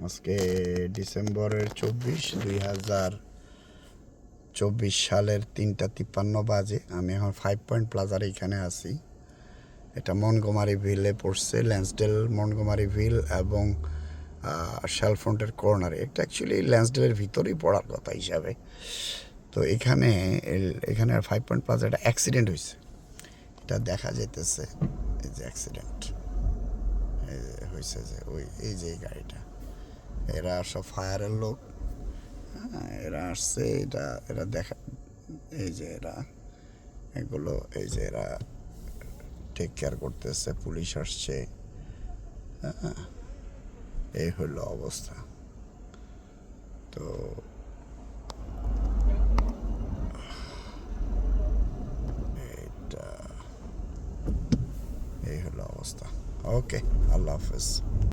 আজকে ডিসেম্বরের 24 সালের 3:53 বাজে। আমি এখন 5 পয়েন্ট প্লাজার এখানে আছি। এটা মনগোমারি ভিলে পড়ছে, ল্যান্সডেল মনগোমারি ভিল এবং শ্যালফ্রন্টের কর্নারে। এটা অ্যাকচুয়ালি ল্যান্সডেলের ভিতরেই পড়ার কথা হিসাবে। তো এখানে আর 5 পয়েন্ট প্লাজা একটা অ্যাক্সিডেন্ট হয়েছে, এটা দেখা যেতেছে। এই যে অ্যাক্সিডেন্ট হয়েছে, যে এই যে এই গাড়িটা, এরা সব ফায়ারের লোক। হ্যাঁ, এরা আসছে, এরা দেখা, এই যে এগুলো, এই যে এরা টেক কেয়ার করতেছে, পুলিশ আসছে। হ্যাঁ, এই হলো অবস্থা। তো এই হলো অবস্থা। ওকে, আল্লাহ হাফেজ।